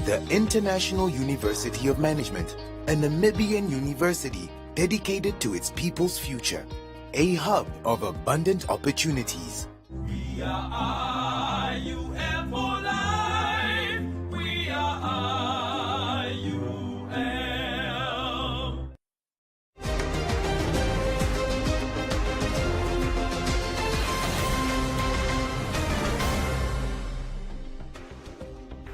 The International University of Management, a Namibian university dedicated to its people's future, a hub of abundant opportunities. We are IUM for life. We are IUM.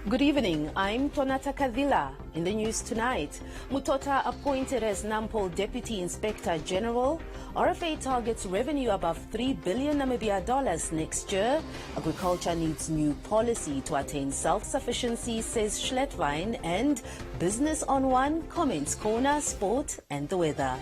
Good evening, I'm Tonata Kavila. In the news tonight, Mutota appointed as Nampo Deputy Inspector General. RFA targets revenue above 3 billion Namibia dollars next year. Agriculture needs new policy to attain self-sufficiency, says Schlettwein. And Business on One comments corner, sport and the weather.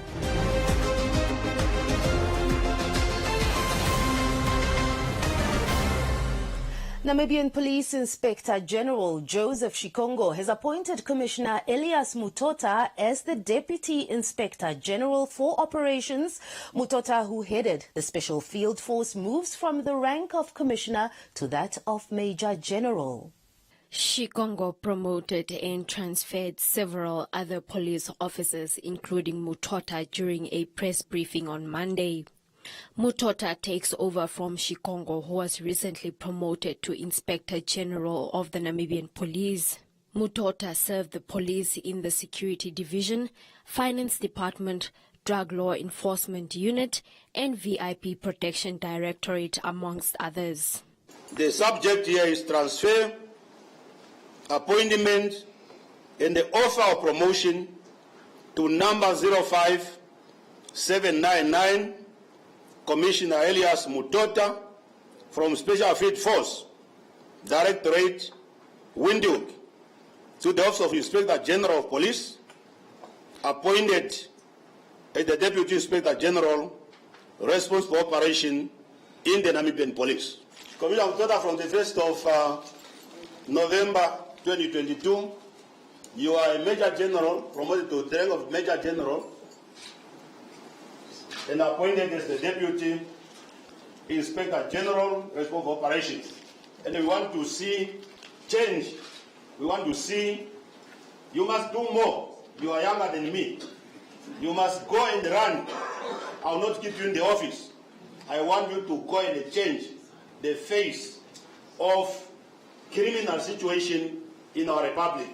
Namibian Police Inspector General Joseph Shikongo has appointed Commissioner Elias Mutota as the Deputy Inspector General for Operations. Mutota, who headed the Special Field Force, moves from the rank of Commissioner to that of Major General. Shikongo promoted and transferred several other police officers, including Mutota, during a press briefing on Monday. Mutota takes over from Shikongo, who was recently promoted to Inspector General of the Namibian Police. Mutota served the police in the Security Division, Finance Department, Drug Law Enforcement Unit, and VIP Protection Directorate, amongst others. The subject here is transfer, appointment, and the offer of promotion to number 05799, Commissioner Elias Mutota, from Special Field Force, Directorate, Windhoek, to the Office of Inspector General of Police, appointed as the Deputy Inspector General, responsible for operation in the Namibian Police. Commissioner Mutota, from the 1st of November 2022, you are a Major General, promoted to the rank of Major General, and appointed as the Deputy Inspector General, responsible for operations. And we want to see change. We want to see, you must do more. You are younger than me. You must go and run. I will not keep you in the office. I want you to go and change the face of criminal situation in our republic.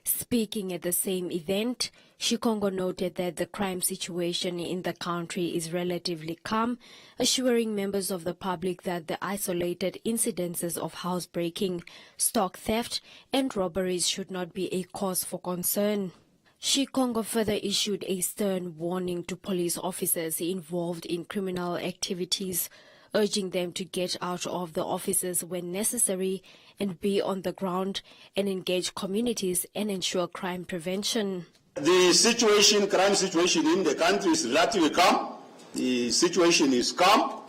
Speaking at the same event, Shikongo noted that the crime situation in the country is relatively calm, assuring members of the public that the isolated incidences of housebreaking, stock theft, and robberies should not be a cause for concern. Shikongo further issued a stern warning to police officers involved in criminal activities, urging them to get out of the offices when necessary and be on the ground and engage communities and ensure crime prevention. The situation, crime situation in the country is relatively calm. The situation is calm,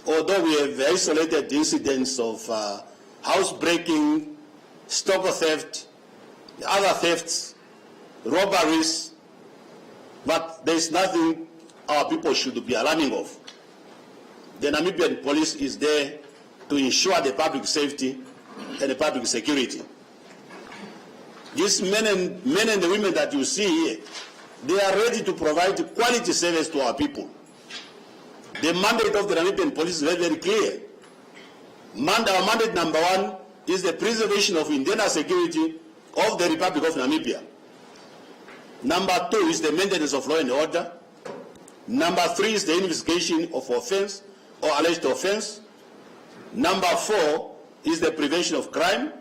although we have isolated incidents of housebreaking, stock theft, other thefts, robberies, but there is nothing our people should be alarming of. The Namibian police is there to ensure the public safety and the public security. These men and the women that you see here, they are ready to provide quality service to our people. The mandate of the Namibian police is very, very clear. Our mandate number one is the preservation of internal security of the Republic of Namibia. Number two is the maintenance of law and order. Number three is the investigation of offense or alleged offense. Number four is the prevention of crime.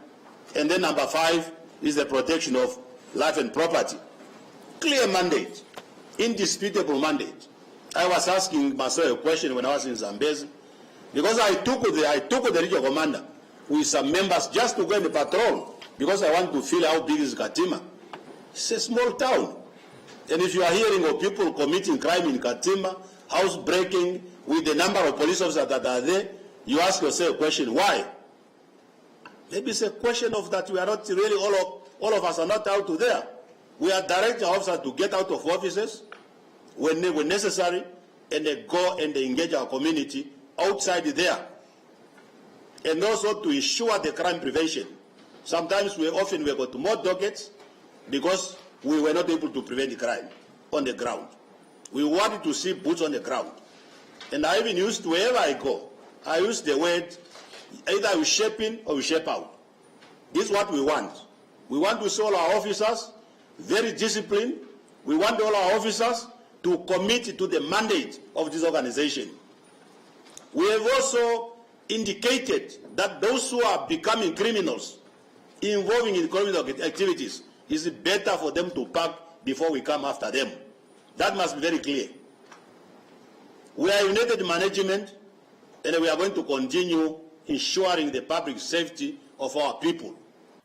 And then number five is the protection of life and property. Clear mandate, indisputable mandate. I was asking myself a question when I was in Zambezi, because I took the regional commander with some members just to go in the patrol, because I want to feel how big is Katima. It's a small town. And if you are hearing of people committing crime in Katima, housebreaking, with the number of police officers that are there, you ask yourself a question, why? Maybe it's a question of that we are not really, all of us are not out there. We are directing officers to get out of offices when necessary, and they go and they engage our community outside there. And also to ensure the crime prevention. Sometimes we got more dockets because we were not able to prevent the crime on the ground. We wanted to see boots on the ground. And I even used, wherever I go, I use the word, either we shape in or we shape out. This is what we want. We want to see all our officers very disciplined. We want all our officers to commit to the mandate of this organization. We have also indicated that those who are becoming criminals, involving in criminal activities, is better for them to pack before we come after them. That must be very clear. We are united management, and we are going to continue ensuring the public safety of our people.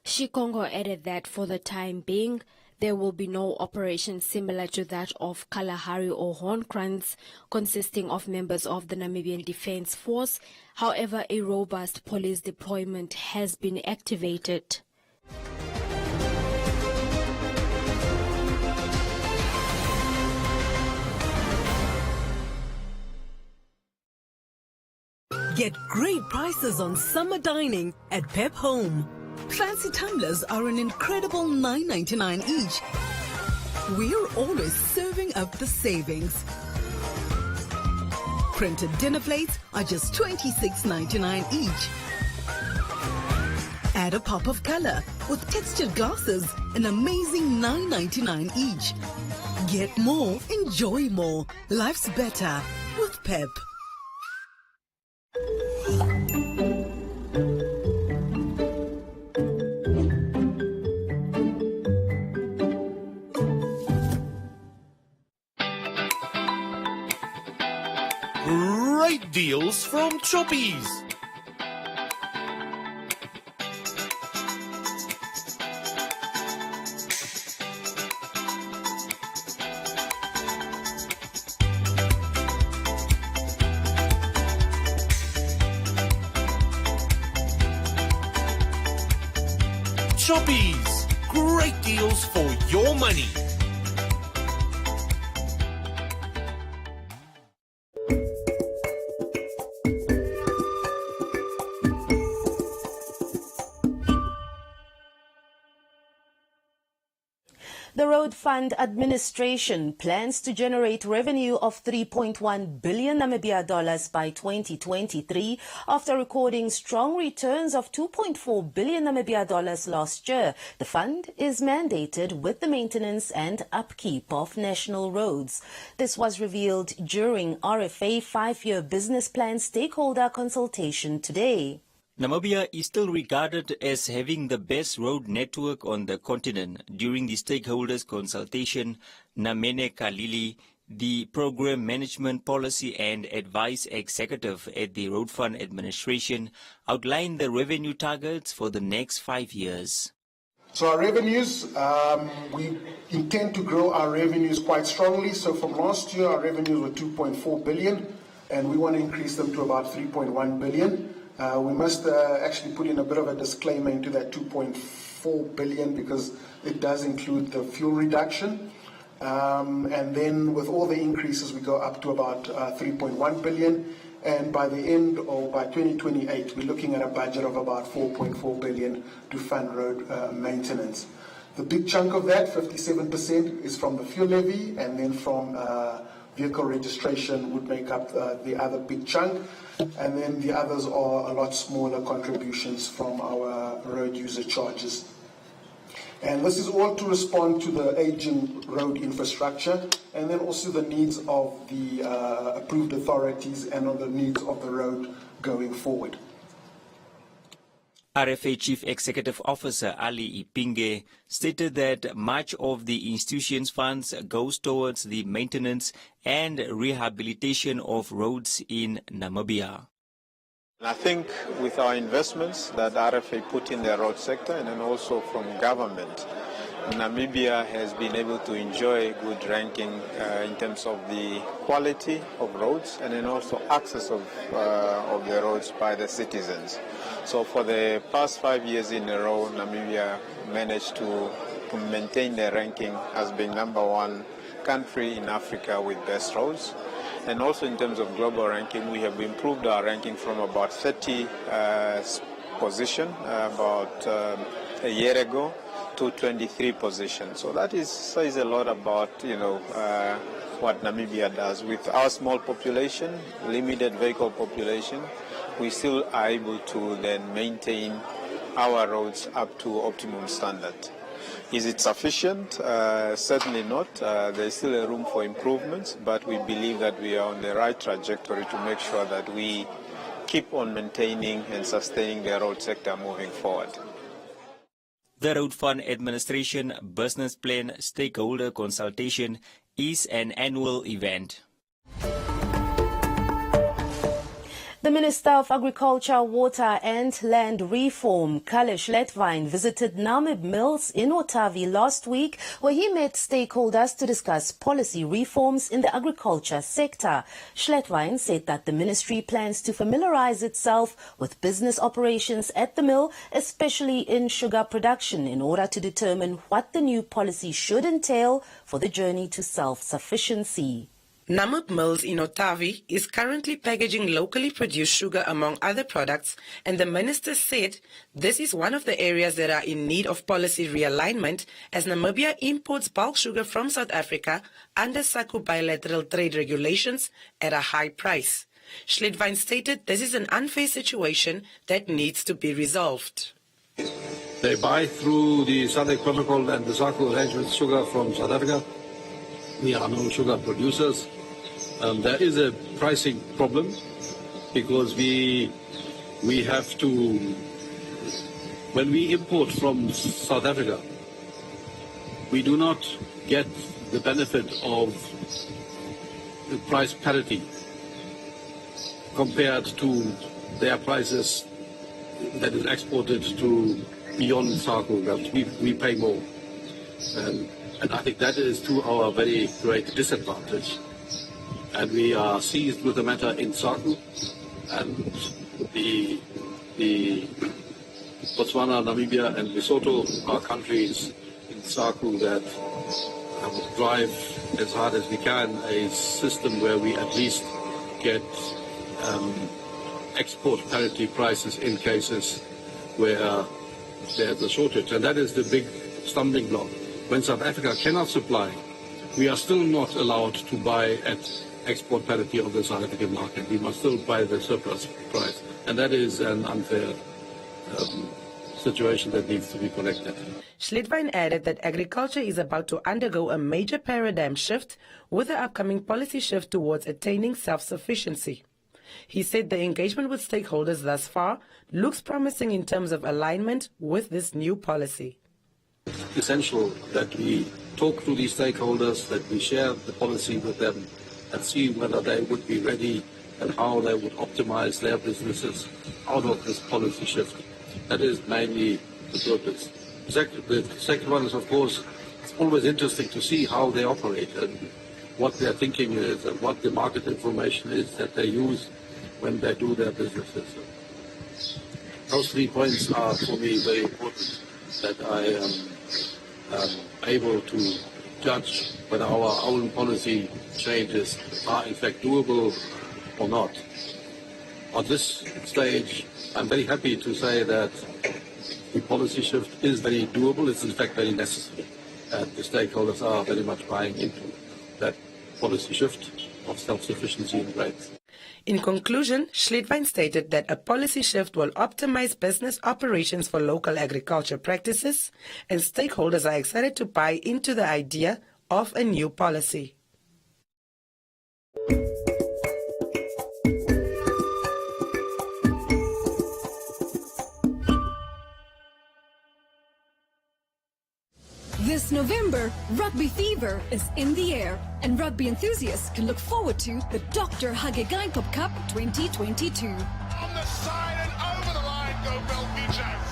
Shikongo added that for the time being, there will be no operation similar to that of Kalahari or Hornkrantz, consisting of members of the Namibian Defence Force. However, a robust police deployment has been activated. Get great prices on summer dining at Pep Home. Fancy tumblers are an incredible $9.99 each. We're always serving up the savings. Printed dinner plates are just $26.99 each. Add a pop of color with textured glasses, an amazing $9.99 each. Get more, enjoy more. Life's better with Pep. Great deals from Choppies. Choppies, great deals for your money. The Road Fund Administration plans to generate revenue of 3.1 billion Namibia dollars by 2023 after recording strong returns of 2.4 billion Namibia dollars last year. The fund is mandated with the maintenance and upkeep of national roads. This was revealed during RFA 5-year business plan stakeholder consultation today. Namibia is still regarded as having the best road network on the continent. During the stakeholders consultation, Namene Kalili, the Program Management Policy and Advice Executive at the Road Fund Administration, outlined the revenue targets for the next 5 years. So our revenues, we intend to grow our revenues quite strongly. So from last year, our revenues were 2.4 billion, and we want to increase them to about 3.1 billion. We must actually put in a bit of a disclaimer into that 2.4 billion because it does include the fuel reduction. And then with all the increases, we go up to about 3.1 billion. And by the end, or by 2028, we're looking at a budget of about 4.4 billion to fund road maintenance. The big chunk of that, 57%, is from the fuel levy, and then from vehicle registration would make up the other big chunk. And then the others are a lot smaller contributions from our road user charges. And this is all to respond to the aging road infrastructure and then also the needs of the approved authorities and on the needs of the road going forward. RFA Chief Executive Officer Ali Ipinge stated that much of the institution's funds goes towards the maintenance and rehabilitation of roads in Namibia. I think with our investments that RFA put in the road sector and then also from government, Namibia has been able to enjoy good ranking in terms of the quality of roads and then also access of the roads by the citizens. So for the past 5 years in a row, Namibia managed to maintain their ranking as being #1 country in Africa with best roads. And also in terms of global ranking, we have improved our ranking from about 30 position about a year ago to 23 positions. So that says a lot about, what Namibia does. With our small population, limited vehicle population, we still are able to then maintain our roads up to optimum standard. Is it sufficient? Certainly not. There's still a room for improvements, but we believe that we are on the right trajectory to make sure that we keep on maintaining and sustaining the road sector moving forward. The Road Fund Administration Business Plan Stakeholder Consultation is an annual event. The Minister of Agriculture, Water and Land Reform, Kalle Schlettwein, visited Namib Mills in Otavi last week, where he met stakeholders to discuss policy reforms in the agriculture sector. Schlettwein said that the ministry plans to familiarize itself with business operations at the mill, especially in sugar production, in order to determine what the new policy should entail for the journey to self-sufficiency. Namib Mills in Otavi is currently packaging locally produced sugar among other products, and the minister said this is one of the areas that are in need of policy realignment, as Namibia imports bulk sugar from South Africa under SACU bilateral trade regulations at a high price. Schlettwein stated this is an unfair situation that needs to be resolved. They buy through the Southern Protocol and the SACU arrangement sugar from South Africa. We are no sugar producers. There is a pricing problem because we have to, when we import from South Africa, we do not get the benefit of the price parity compared to their prices that is exported to beyond SACU. We pay more. And I think that is to our very great disadvantage. And we are seized with the matter in SACU, and the Botswana, Namibia and Lesotho are countries in SACU that drive as hard as we can a system where we at least get export parity prices in cases where there's a shortage. And that is the big stumbling block. When South Africa cannot supply, we are still not allowed to buy at export parity of the South African market. We must still buy the surplus price. And that is an unfair situation that needs to be corrected. Schlettwein added that agriculture is about to undergo a major paradigm shift with the upcoming policy shift towards attaining self-sufficiency. He said the engagement with stakeholders thus far looks promising in terms of alignment with this new policy. It's essential that we talk to these stakeholders, that we share the policy with them and see whether they would be ready and how they would optimize their businesses out of this policy shift. That is mainly the purpose. The second one is, of course, it's always interesting to see how they operate and what their thinking is and what the market information is that they use when they do their businesses. Those 3 points are for me very important, that I am able to judge whether our own policy changes are in fact doable or not. On this stage, I'm very happy to say that the policy shift is very doable. It's in fact very necessary. And the stakeholders are very much buying into that policy shift of self-sufficiency in grains. In conclusion, Schlettwein stated that a policy shift will optimize business operations for local agriculture practices, and stakeholders are excited to buy into the idea of a new policy. This November, Rugby Fever is in the air, and rugby enthusiasts can look forward to the Dr. Hage Geingob Cup 2022. On the side and over the line go Belgians.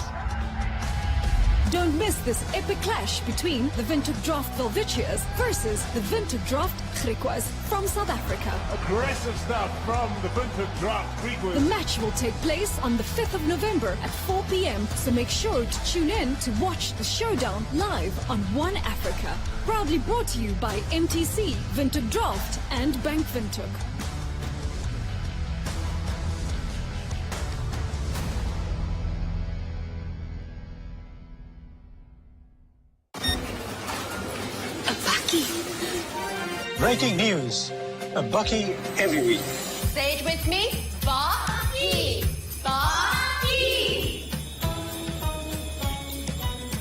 Don't miss this epic clash between the Windhoek Draft Velvicias versus the Windhoek Draft Griquas from South Africa. Aggressive stuff from the Windhoek Draft Griquas. The match will take place on the 5th of November at 4 p.m, so make sure to tune in to watch the showdown live on One Africa. Proudly brought to you by MTC, Windhoek Draft and Bank Windhoek. Breaking news. A Bucky every week. Say it with me. Bucky. Bucky.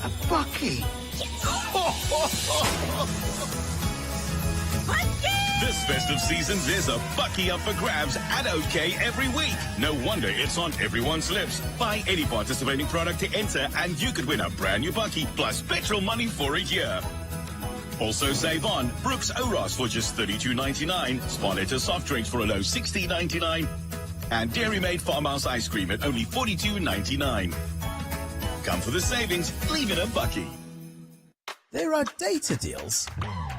A Bucky. This festive season, there's a Bucky up for grabs at OK every week. No wonder it's on everyone's lips. Buy any participating product to enter and you could win a brand new Bucky plus petrol money for a year. Also save on Brooks Oros for just $32.99, Sparletta soft drinks for a low $16.99, and Dairy Made Farmhouse ice cream at only $42.99. Come for the savings, leave it a Bucky. There are data deals.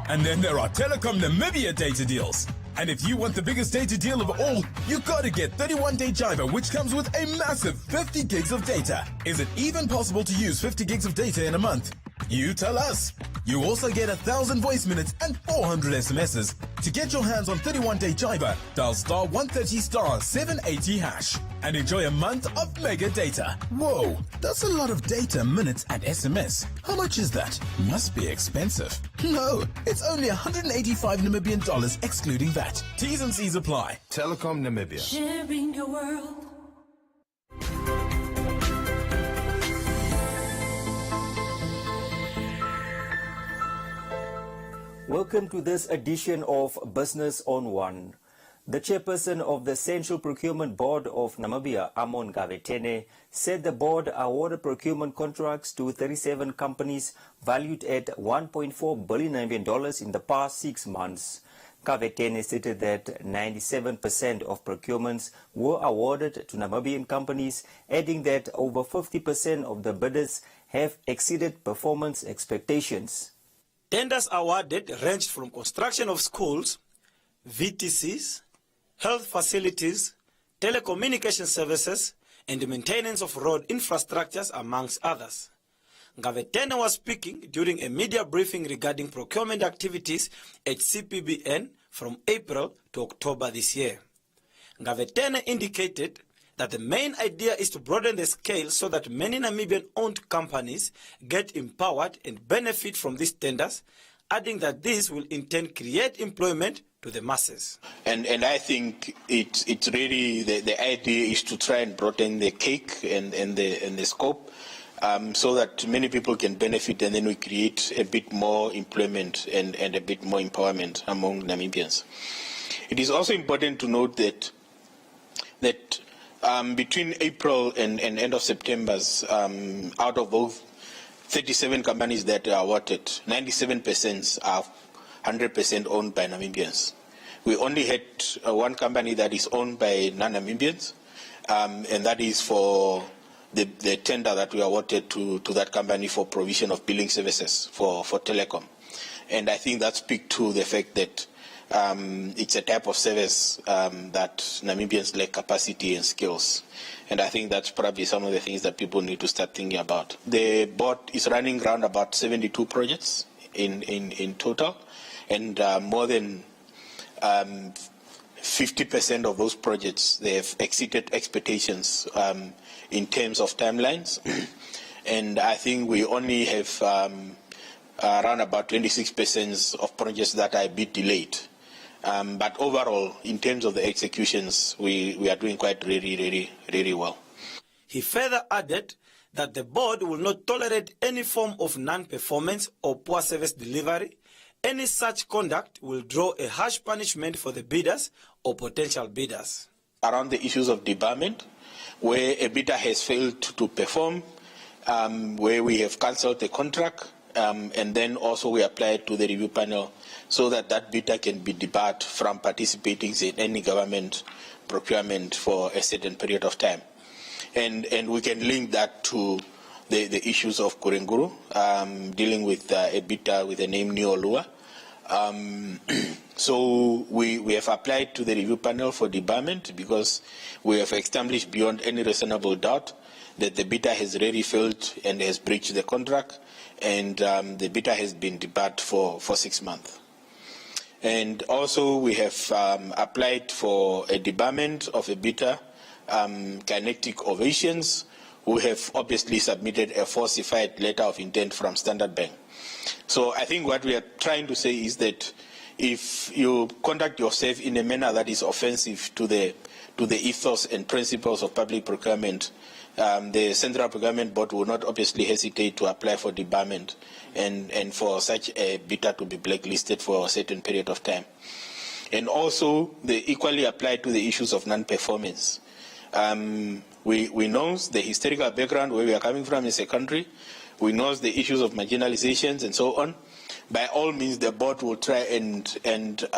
And then there are Telecom Namibia data deals. And if you want the biggest data deal of all, you gotta get 31-day Jiva, which comes with a massive 50 gigs of data. Is it even possible to use 50 gigs of data in a month? You tell us. You also get 1,000 voice minutes and 400 SMSs. To get your hands on 31-day Jiva, dial star 130 star 780 hash and enjoy a month of mega data. Whoa, that's a lot of data, minutes and SMS. How much is that? Must be expensive. No, it's only 185 Namibian dollars excluding VAT. T's and C's apply. Telecom Namibia. Sharing your world. Welcome to this edition of Business on One. The chairperson of the Central Procurement Board of Namibia, Amon Gavetene, said the board awarded procurement contracts to 37 companies valued at $1.4 billion in the past 6 months. Gavetene stated that 97% of procurements were awarded to Namibian companies, adding that over 50% of the bidders have exceeded performance expectations. Tenders awarded ranged from construction of schools, VTCs, health facilities, telecommunication services, and the maintenance of road infrastructures, amongst others. Gavetene was speaking during a media briefing regarding procurement activities at CPBN from April to October this year. Gavetene indicated that the main idea is to broaden the scale so that many Namibian-owned companies get empowered and benefit from these tenders, adding that this will in turn create employment to the masses. And I think it's really the idea is to try and broaden the cake and the scope so that many people can benefit, and then we create a bit more employment and a bit more empowerment among Namibians. It is also important to note that between April and end of September, out of those 37 companies that are awarded, 97% are 100% owned by Namibians. We only had one company that is owned by non-Namibians, and that is for the tender that we awarded to that company for provision of billing services for telecom. And I think that speaks to the fact that it's a type of service that Namibians lack capacity and skills. And I think that's probably some of the things that people need to start thinking about. The board is running around about 72 projects in total, and more than 50% of those projects, they have exceeded expectations in terms of timelines. And I think we only have around about 26% of projects that are a bit delayed. But overall, in terms of the executions, we are doing quite really well. He further added that the board will not tolerate any form of non-performance or poor service delivery. Any such conduct will draw a harsh punishment for the bidders or potential bidders. Around the issues of debarment, where a bidder has failed to perform, where we have cancelled the contract, and then also we apply it to the review panel so that that bidder can be debarred from participating in any government procurement for a certain period of time. And we can link that to the issues of Kurenguru, dealing with a bidder with the name Neolua. So we have applied to the review panel for debarment because we have established beyond any reasonable doubt that the bidder has really failed and has breached the contract, and the bidder has been debarred for 6 months. And also we have applied for a debarment of a bidder, Kinetic Ovations, who have obviously submitted a falsified letter of intent from Standard Bank. So I think what we are trying to say is that if you conduct yourself in a manner that is offensive to the ethos and principles of public procurement, the Central Procurement Board will not obviously hesitate to apply for debarment and for such a bidder to be blacklisted for a certain period of time. And also, they equally apply to the issues of non-performance. We know the historical background where we are coming from as a country. We know the issues of marginalizations and so on. By all means, the board will try and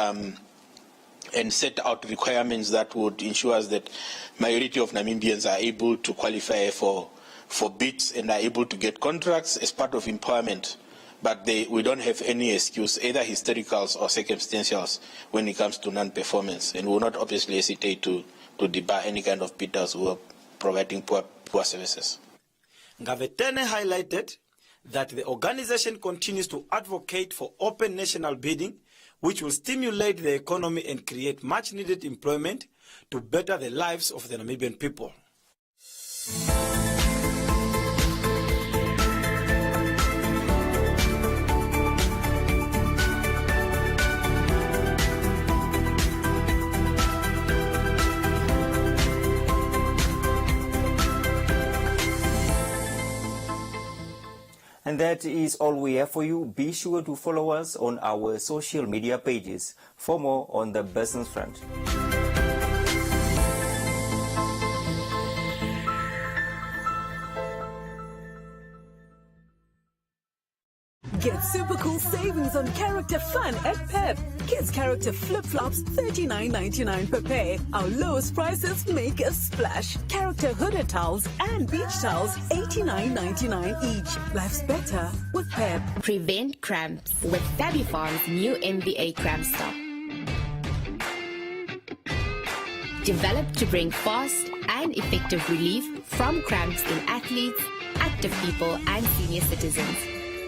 set out requirements that would ensure that majority of Namibians are able to qualify for bids and are able to get contracts as part of empowerment. But we don't have any excuse, either historicals or circumstantials, when it comes to non-performance, and will not obviously hesitate to debar any kind of bidders who are providing poor services. Ngavetene highlighted that the organization continues to advocate for open national bidding, which will stimulate the economy and create much-needed employment to better the lives of the Namibian people. And that is all we have for you. Be sure to follow us on our social media pages for more on the business front. Get super cool savings on character fun at Pep. Kids character flip-flops $39.99 per pair. Our lowest prices make a splash. Character hooded towels and beach towels $89.99 each. Life's better with Pep. Prevent cramps with Fabifarm's new MBA Cramp Stop. Developed to bring fast and effective relief from cramps in athletes, active people and senior citizens.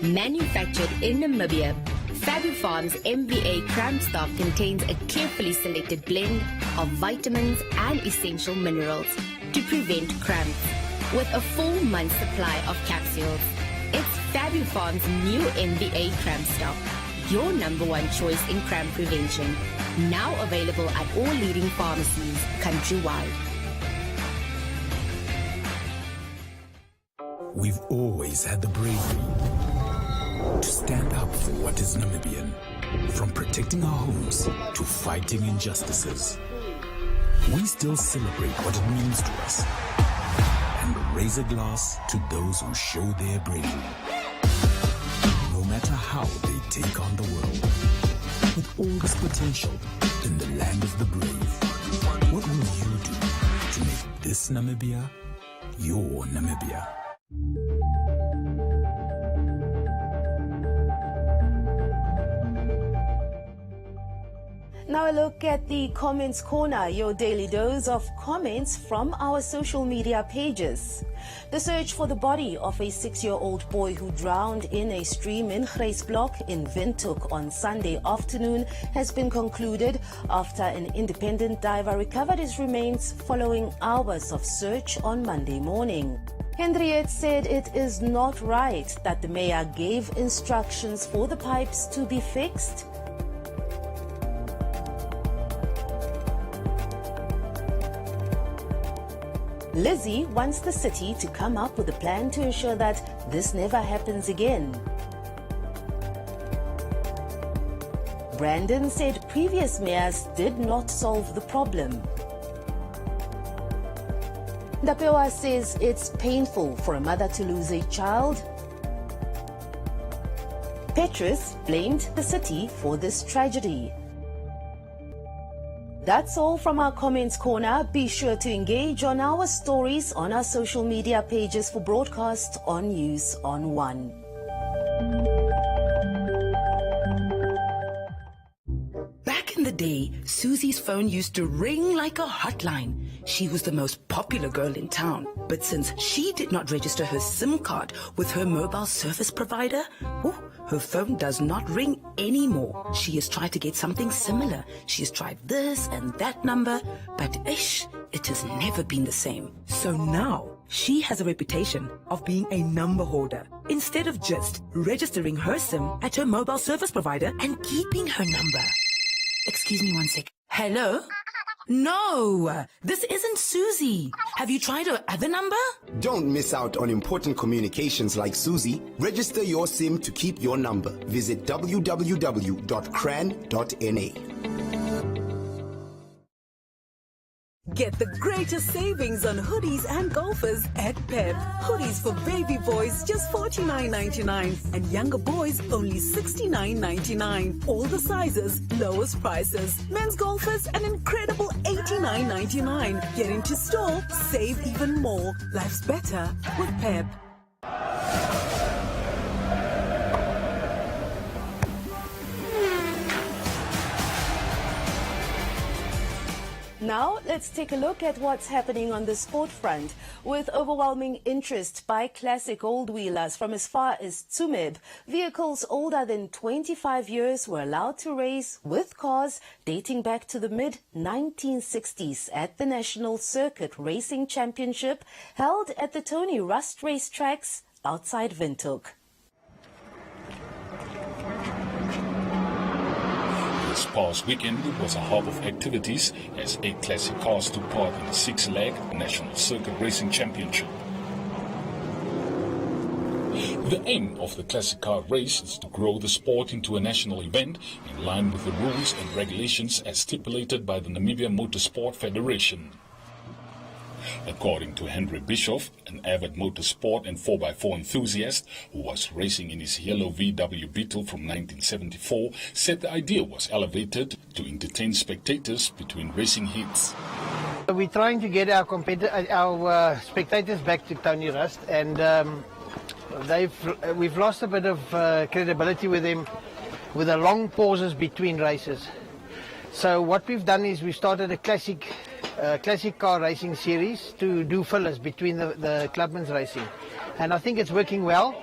Manufactured in Namibia, Fabifarm's MBA Cramp Stop contains a carefully selected blend of vitamins and essential minerals to prevent cramps, with a full month's supply of capsules. It's Fabifarm's new MBA Cramp Stop, your #1 choice in cramp prevention. Now available at all leading pharmacies countrywide. We've always had the bravery to stand up for what is Namibian, from protecting our homes to fighting injustices. We still celebrate what it means to us and raise a glass to those who show their bravery. No matter how they take on the world, with all this potential in the land of the brave, what will you do to make this Namibia your Namibia? Now a look at the Comments Corner, your daily dose of comments from our social media pages. The search for the body of a 6-year-old boy who drowned in a stream in Grijsblok in Windhoek on Sunday afternoon has been concluded after an independent diver recovered his remains following hours of search on Monday morning. Henriette said it is not right that the mayor gave instructions for the pipes to be fixed. Lizzie wants the city to come up with a plan to ensure that this never happens again. Brandon said previous mayors did not solve the problem. Dapewa says it's painful for a mother to lose a child. Petrus blamed the city for this tragedy. That's all from our Comments Corner. Be sure to engage on our stories on our social media pages for broadcast on News on One. Back in the day, Susie's phone used to ring like a hotline. She was the most popular girl in town. But since she did not register her SIM card with her mobile service provider, her phone does not ring anymore. She has tried to get something similar. She has tried this and that number, but it has never been the same. So now, she has a reputation of being a number hoarder. Instead of just registering her SIM at her mobile service provider and keeping her number. Excuse me one sec. Hello? No, this isn't Susie. Have you tried her other number? Don't miss out on important communications like Susie. Register your SIM to keep your number. Visit www.cran.na. Get the greatest savings on hoodies and golfers at Pep. Hoodies for baby boys just $49.99 and younger boys only $69.99. All the sizes, lowest prices. Men's golfers an incredible $89.99. Get into store, save even more. Life's better with Pep. Now, let's take a look at what's happening on the sport front. With overwhelming interest by classic old-wheelers from as far as Tsumeb, vehicles older than 25 years were allowed to race with cars dating back to the mid-1960s at the National Circuit Racing Championship held at the Tony Rust racetracks outside Windhoek. This past weekend was a hub of activities as 8 classic cars took part in the 6-leg National Circuit Racing Championship. The aim of the classic car race is to grow the sport into a national event in line with the rules and regulations as stipulated by the Namibia Motorsport Federation. According to Henry Bischoff, an avid motorsport and 4x4 enthusiast who was racing in his yellow VW Beetle from 1974, said the idea was elevated to entertain spectators between racing heats. We're trying to get our spectators back to Tony Rust, and we've lost a bit of credibility with them with the long pauses between races. So what we've done is we've started a classic car racing series to do fillers between the clubmen's racing, and I think it's working well.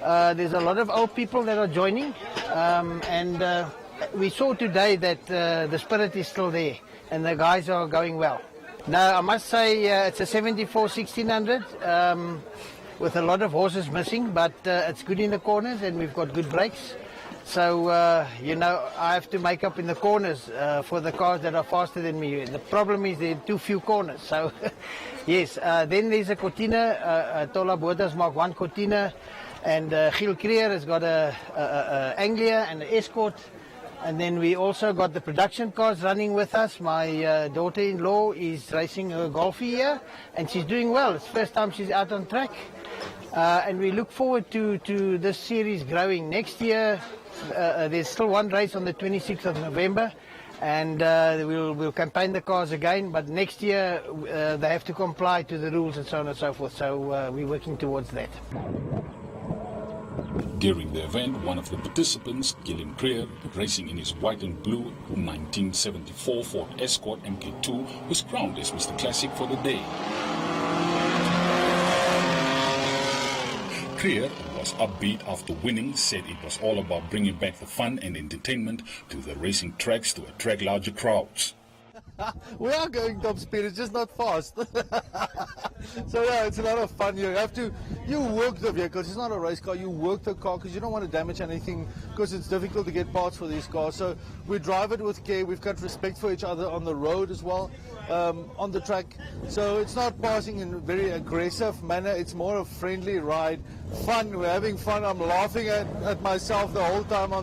There's a lot of old people that are joining, and we saw today that the spirit is still there and the guys are going well. Now I must say it's a 74 1600 with a lot of horses missing, but it's good in the corners and we've got good brakes. So, I have to make up in the corners for the cars that are faster than me. The problem is there are too few corners. So, yes. Then there's a Cortina, Tola Botas Mark 1 Cortina, and Giel Creer has got a Anglia and an Escort. And then we also got the production cars running with us. My daughter-in-law is racing her Golfie here, and she's doing well. It's the first time she's out on track. And we look forward to this series growing. Next year, there's still one race on the 26th of November, and we'll campaign the cars again, but next year they have to comply to the rules and so on and so forth, so we're working towards that. During the event, one of the participants, Giel Creer, racing in his white and blue 1974 Ford Escort MK2, was crowned as Mr. Classic for the day. Creer, who was upbeat after winning, said it was all about bringing back the fun and entertainment to the racing tracks to attract larger crowds. We are going top speed, it's just not fast. So yeah, it's a lot of fun. You work the vehicles. It's not a race car. You work the car because you don't want to damage anything, because it's difficult to get parts for these cars. So we drive it with care. We've got respect for each other on the road as well, on the track. So it's not passing in a very aggressive manner. It's more a friendly ride. Fun. We're having fun. I'm laughing at myself the whole time on